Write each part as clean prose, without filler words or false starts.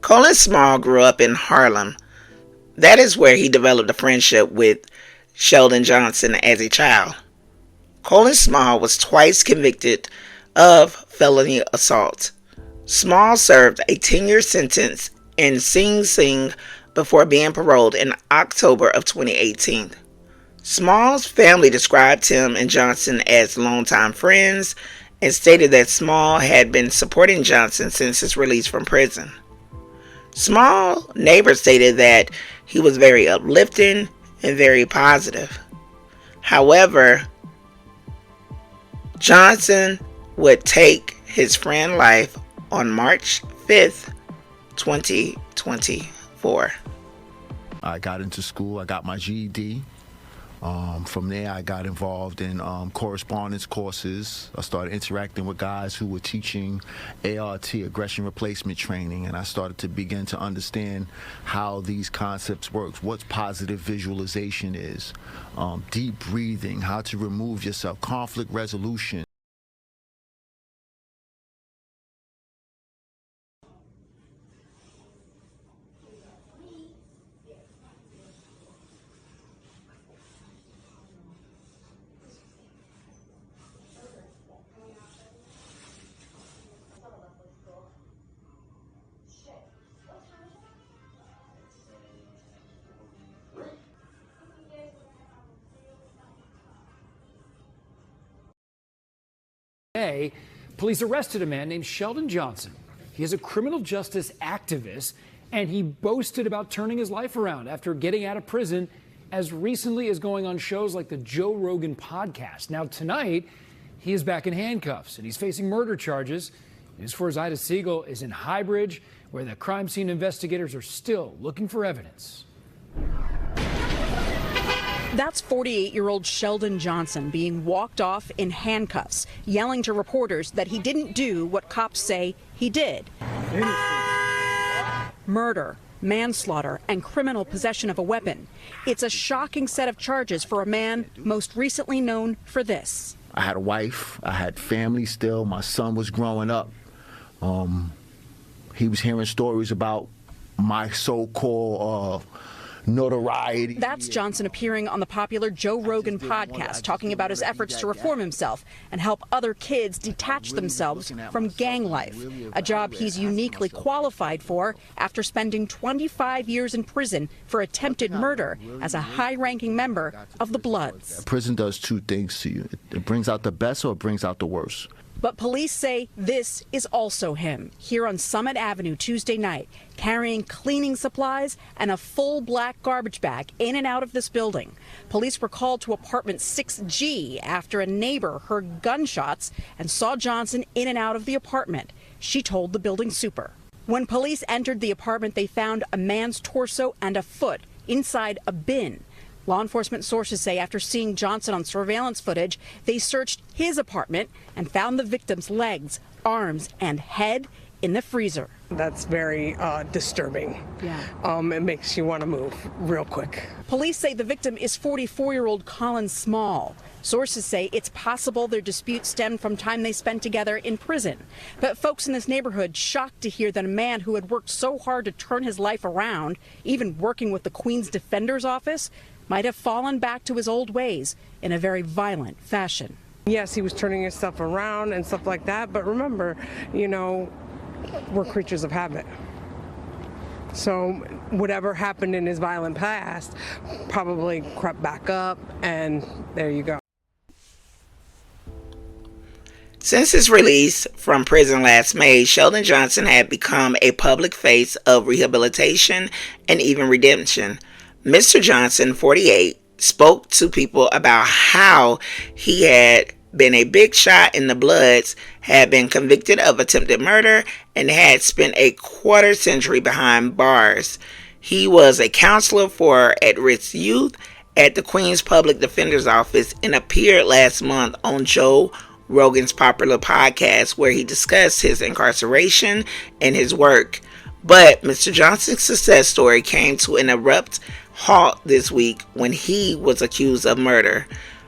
Colin Small grew up in Harlem. That is where he developed a friendship with Sheldon Johnson as a child. Colin Small was twice convicted of felony assault. Small served a 10-year sentence in Sing Sing before being paroled in October of 2018. Small's family described him and Johnson as longtime friends and stated that Small had been supporting Johnson since his release from prison. Small neighbors stated that he was very uplifting and very positive. However, Johnson would take his friend's life on March 5th, 2024. I got into school. I got my GED. From there, I got involved in correspondence courses. I started interacting with guys who were teaching ART, aggression replacement training, and I started to begin to understand how these concepts work, what positive visualization is, deep breathing, how to remove yourself, conflict resolution. Police arrested a man named Sheldon Johnson. He is a criminal justice activist, and he boasted about turning his life around after getting out of prison as recently as going on shows like the Joe Rogan podcast. Now tonight, he is back in handcuffs, and he's facing murder charges. News 4's Ida Siegel is in Highbridge, where the crime scene investigators are still looking for evidence. That's 48-year-old Sheldon Johnson being walked off in handcuffs, yelling to reporters that he didn't do what cops say he did. Murder, manslaughter, and criminal possession of a weapon. It's a shocking set of charges for a man most recently known for this. I had a wife. I had family still. My son was growing up. He was hearing stories about my so-called notoriety. That's Johnson appearing on the popular Joe Rogan podcast, talking about his efforts to reform himself and help other kids detach themselves from gang life, a job he's uniquely qualified for after spending 25 years in prison for attempted murder as a high-ranking member of the Bloods. Prison does two things to you. It brings out the best or it brings out the worst. But police say this is also him, here on Summit Avenue Tuesday night, carrying cleaning supplies and a full black garbage bag in and out of this building. Police were called to apartment 6G after a neighbor heard gunshots and saw Johnson in and out of the apartment. She told the building super. When police entered the apartment, they found a man's torso and a foot inside a bin. Law enforcement sources say after seeing Johnson on surveillance footage, they searched his apartment and found the victim's legs, arms, and head in the freezer. That's very disturbing. Yeah. It makes you want to move real quick. Police say the victim is 44-year-old Colin Small. Sources say it's possible their dispute stemmed from time they spent together in prison. But folks in this neighborhood shocked to hear that a man who had worked so hard to turn his life around, even working with the Queen's Defender's Office, might have fallen back to his old ways in a very violent fashion. Yes, he was turning his stuff around and stuff like that, but remember, you know, we're creatures of habit. So whatever happened in his violent past probably crept back up, and there you go. Since his release from prison last May, Sheldon Johnson had become a public face of rehabilitation and even redemption. Mr. Johnson, 48, spoke to people about how he had been a big shot in the Bloods, had been convicted of attempted murder, and had spent a quarter century behind bars. He was a counselor for at-risk youth at the Queen's Public Defender's Office and appeared last month on Joe Rogan's popular podcast, where he discussed his incarceration and his work. But Mr. Johnson's success story came to an abrupt halt this week when he was accused of murder.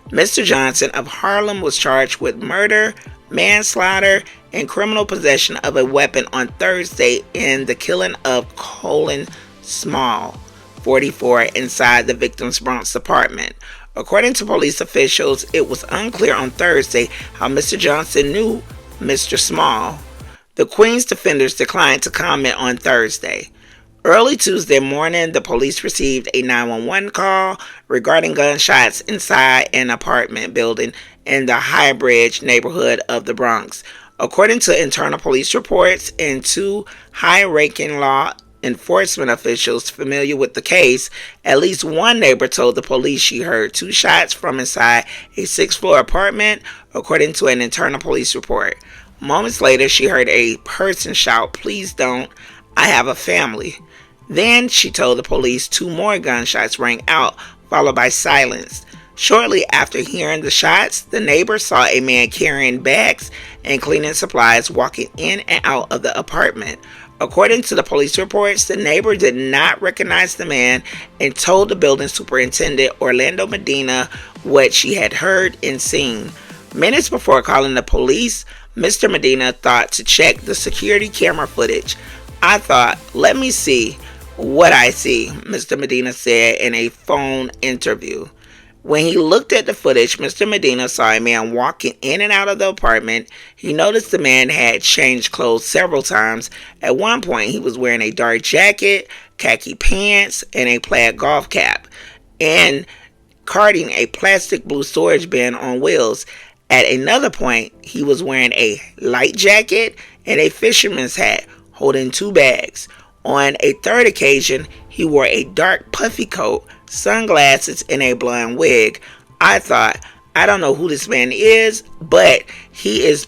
Mr. Johnson of Harlem was charged with murder, manslaughter, and criminal possession of a weapon on Thursday in the killing of Colin Small, 44, inside the victim's Bronx apartment. According to police officials, it was unclear on Thursday how Mr. Johnson knew Mr. Small. The Queens defenders declined to comment on Thursday. Early Tuesday morning, the police received a 911 call regarding gunshots inside an apartment building in the High Bridge neighborhood of the Bronx. According to internal police reports and two high-ranking law enforcement officials familiar with the case, at least one neighbor told the police she heard two shots from inside a sixth-floor apartment, according to an internal police report. Moments later, she heard a person shout, "Please don't, I have a family." Then, she told the police, two more gunshots rang out, followed by silence. Shortly after hearing the shots, the neighbor saw a man carrying bags and cleaning supplies walking in and out of the apartment. According to the police reports, the neighbor did not recognize the man and told the building superintendent, Orlando Medina, what she had heard and seen. Minutes before calling the police, Mr. Medina thought to check the security camera footage. "I thought, let me see what I see," Mr. Medina said in a phone interview. When he looked at the footage, Mr. Medina saw a man walking in and out of the apartment. He noticed the man had changed clothes several times. At one point, he was wearing a dark jacket, khaki pants, and a plaid golf cap, and carting a plastic blue storage bin on wheels. At another point, he was wearing a light jacket and a fisherman's hat, holding two bags. On a third occasion, he wore a dark puffy coat, sunglasses, and a blonde wig. "I thought, I don't know who this man is, but he's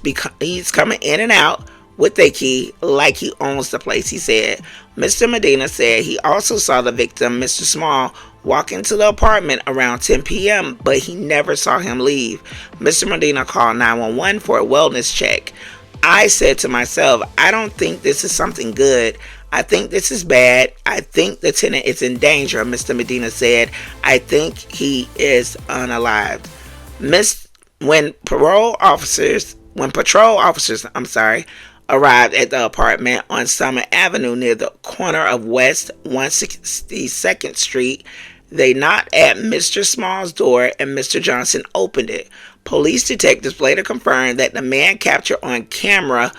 coming in and out with a key like he owns the place," he said. Mr. Medina said he also saw the victim, Mr. Small, walk into the apartment around 10 p.m., but he never saw him leave. Mr. Medina called 911 for a wellness check. "I said to myself, I don't think this is something good. I think this is bad. I think the tenant is in danger," Mr. Medina said. "I think he is unalived." When patrol officers arrived at the apartment on Summit Avenue near the corner of West 162nd Street, they knocked at Mr. Small's door and Mr. Johnson opened it. Police detectives later confirmed that the man captured on camera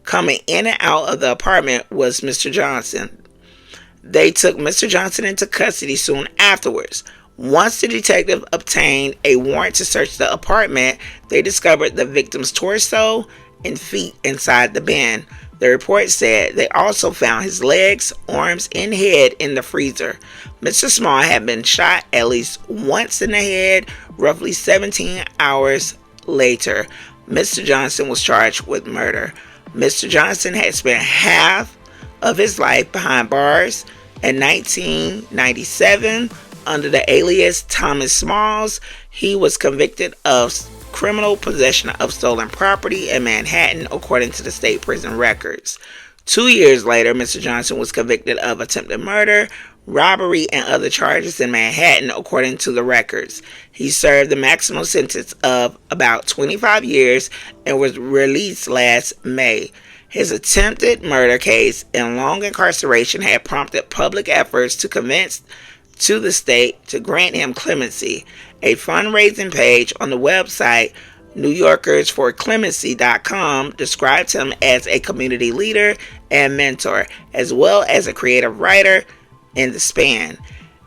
coming in and out of the apartment was Mr. Johnson. They took Mr. Johnson into custody soon afterwards. Once the detective obtained a warrant to search the apartment, they discovered the victim's torso and feet inside the bin. The report said they also found his legs, arms, and head in the freezer. Mr. Small had been shot at least once in the head. Roughly 17 hours later, Mr. Johnson was charged with murder. Mr. Johnson had spent half of his life behind bars. In 1997, under the alias Thomas Smalls, he was convicted of criminal possession of stolen property in Manhattan, according to the state prison records. 2 years later, Mr. Johnson was convicted of attempted murder, robbery, and other charges in Manhattan, according to the records. He served the maximum sentence of about 25 years and was released last May. His attempted murder case and long incarceration had prompted public efforts to convince to the state to grant him clemency. A fundraising page on the website NewYorkersForClemency.com described him as a community leader and mentor, as well as a creative writer in the span.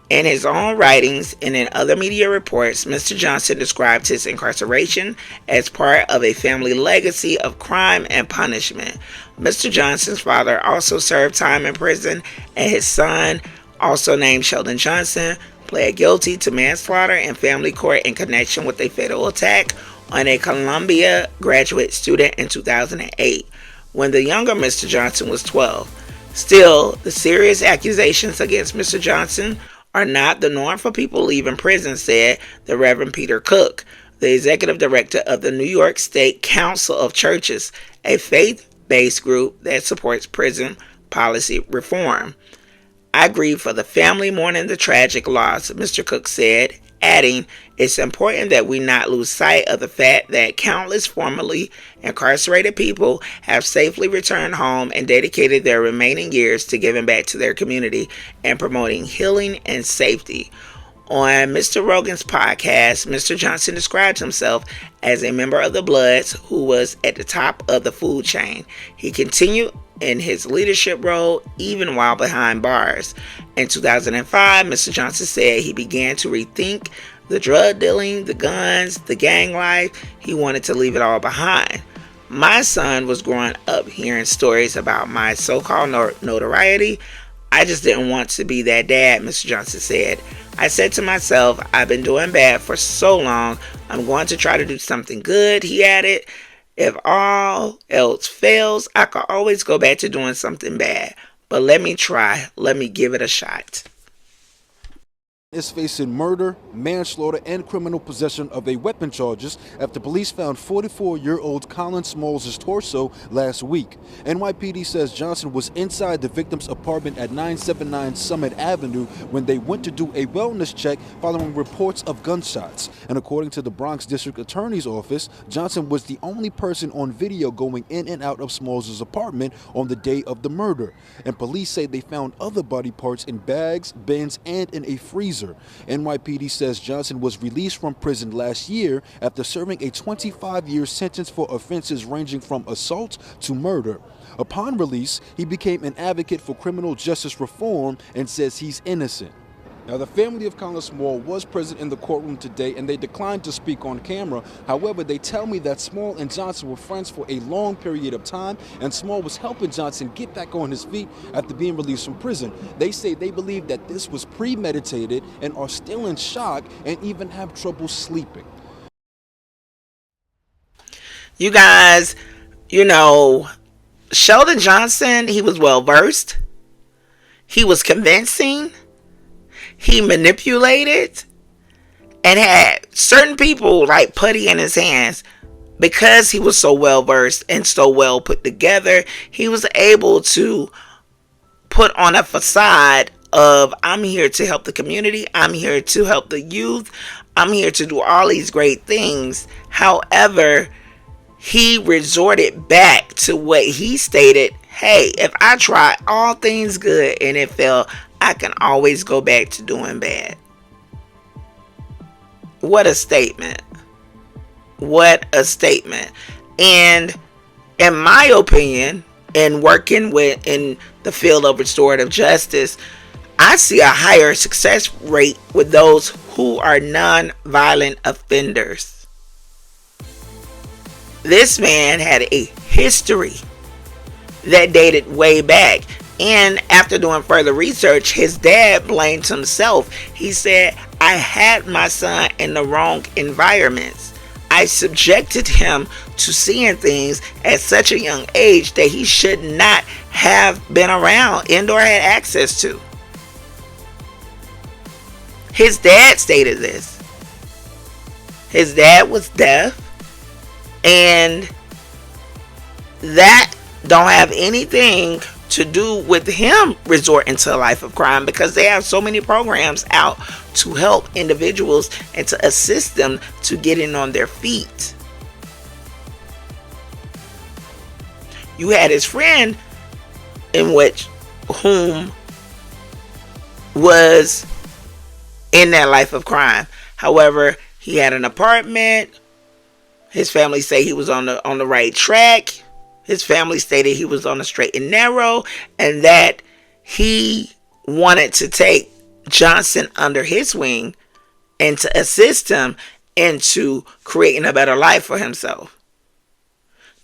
In his own writings and in other media reports, Mr. Johnson described his incarceration as part of a family legacy of crime and punishment. Mr. Johnson's father also served time in prison, and his son, also named Sheldon Johnson, pled guilty to manslaughter in family court in connection with a fatal attack on a Columbia graduate student in 2008, when the younger Mr. Johnson was 12. Still, the serious accusations against Mr. Johnson are not the norm for people leaving prison, said the Reverend Peter Cook, the executive director of the New York State Council of Churches, a faith-based group that supports prison policy reform. "I grieve for the family mourning the tragic loss," Mr. Cook said, adding, "It's important that we not lose sight of the fact that countless formerly incarcerated people have safely returned home and dedicated their remaining years to giving back to their community and promoting healing and safety." On Mr. Rogan's podcast, Mr. Johnson described himself as a member of the Bloods who was at the top of the food chain. He continued in his leadership role even while behind bars. In 2005, Mr. Johnson said he began to rethink the drug dealing, the guns, the gang life. He wanted to leave it all behind. "My son was growing up hearing stories about my so-called notoriety. I just didn't want to be that dad," Mr. Johnson said. "I said to myself, I've been doing bad for so long. I'm going to try to do something good," he added. "If all else fails, I can always go back to doing something bad. But let me try. Let me give it a shot." Is facing murder, manslaughter, and criminal possession of a weapon charges after police found 44-year-old Colin Small's torso last week. NYPD says Johnson was inside the victim's apartment at 979 Summit Avenue when they went to do a wellness check following reports of gunshots. And according to the Bronx District Attorney's Office, Johnson was the only person on video going in and out of Small's apartment on the day of the murder. And police say they found other body parts in bags, bins, and in a freezer. NYPD says Johnson was released from prison last year after serving a 25-year sentence for offenses ranging from assault to murder. Upon release, he became an advocate for criminal justice reform and says he's innocent. Now, the family of Colin Small was present in the courtroom today, and they declined to speak on camera. However, they tell me that Small and Johnson were friends for a long period of time, and Small was helping Johnson get back on his feet after being released from prison. They say they believe that this was premeditated and are still in shock and even have trouble sleeping. You guys, Sheldon Johnson, he was well versed. He was convincing. He manipulated and had certain people like putty in his hands. Because he was so well versed and so well put together, he was able to put on a facade of, "I'm here to help the community. I'm here to help the youth. I'm here to do all these great things." However, he resorted back to what he stated: "Hey, if I try all things good and it failed, I can always go back to doing bad." What a statement. What a statement. And in my opinion, in working in the field of restorative justice, I see a higher success rate with those who are non-violent offenders. This man had a history that dated way back. And after doing further research, his dad blamed himself. He said, "I had my son in the wrong environments. I subjected him to seeing things at such a young age that he should not have been around and or had access to." His dad stated this. His dad was deaf, and that don't have anything to do with him resorting to a life of crime, because they have so many programs out to help individuals and to assist them to getting on their feet. You had his friend whom was in that life of crime. However, he had an apartment. His family say he was on the right track. His family stated he was on the straight and narrow, and that he wanted to take Johnson under his wing and to assist him into creating a better life for himself.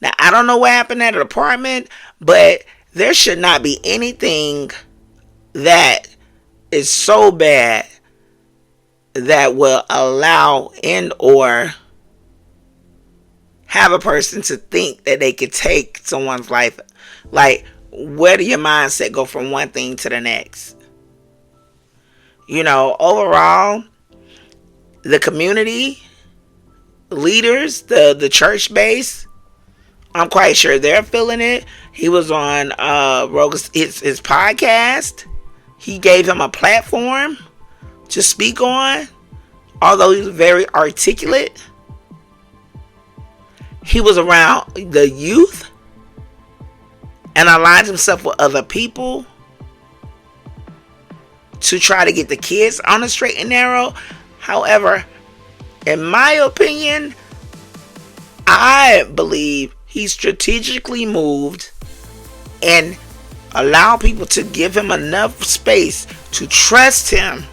Now, I don't know what happened at an apartment, but there should not be anything that is so bad that will allow and or have a person to think that they could take someone's life. Like, where do your mindset go from one thing to the next? Overall, the community leaders, the church base, I'm quite sure they're feeling it. He was on Rogan's his podcast. He gave him a platform to speak on. although he was very articulate, he was around the youth and aligned himself with other people to try to get the kids on the straight and narrow. However, in my opinion, I believe he strategically moved and allowed people to give him enough space to trust him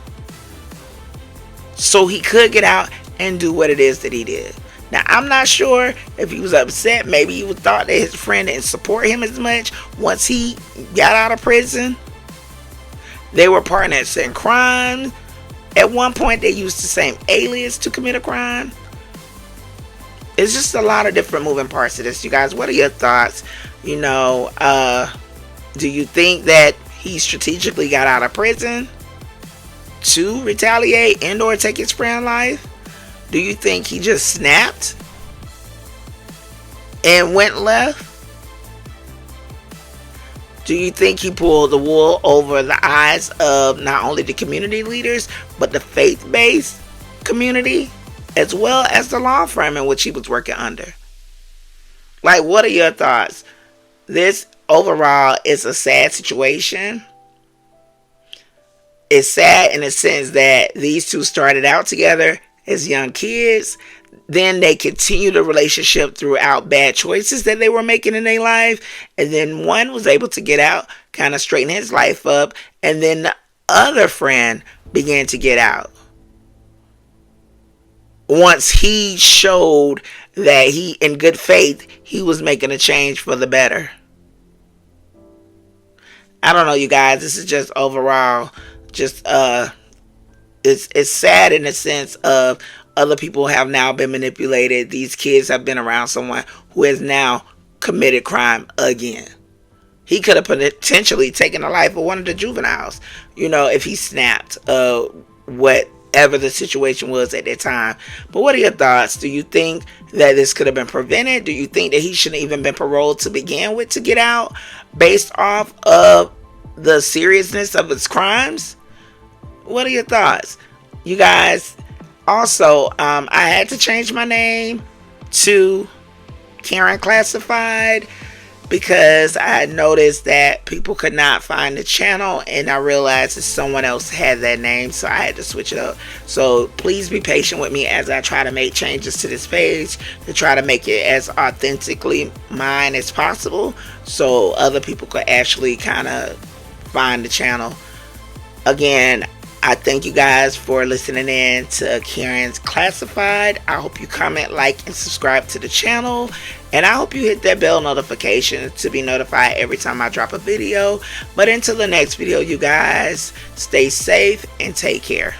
so he could get out and do what it is that he did. Now, I'm not sure if he was upset. Maybe he thought that his friend didn't support him as much once he got out of prison. They were partners in crime. At one point, they used the same alias to commit a crime. It's just a lot of different moving parts to this. You guys, what are your thoughts? You know, do you think that he strategically got out of prison to retaliate and or take his friend's life? Do you think he just snapped and went left? Do you think he pulled the wool over the eyes of not only the community leaders, but the faith-based community, as well as the law firm in which he was working under? Like, what are your thoughts? This overall is a sad situation. It's sad in the sense that these two started out together as young kids. Then they continued the relationship throughout bad choices that they were making in their life. And then one was able to get out, kind of straighten his life up. And then the other friend began to get out once he showed that he, in good faith, he was making a change for the better. I don't know, you guys. This is just overall just it's sad in the sense of other people have now been manipulated. These kids have been around someone who has now committed crime again. He could have potentially taken the life of one of the juveniles, you know, if he snapped, whatever the situation was at that time. But what are your thoughts? Do you think that this could have been prevented? Do you think that he shouldn't even been paroled to begin with to get out based off of the seriousness of his crimes? What are your thoughts? You guys, also, I had to change my name to Karen Classified because I had noticed that people could not find the channel, and I realized that someone else had that name, so I had to switch it up. So please be patient with me as I try to make changes to this page to try to make it as authentically mine as possible so other people could actually kind of find the channel. Again, I thank you guys for listening in to Karen's Classified. I hope you comment, like, and subscribe to the channel. And I hope you hit that bell notification to be notified every time I drop a video. But until the next video, you guys, stay safe and take care.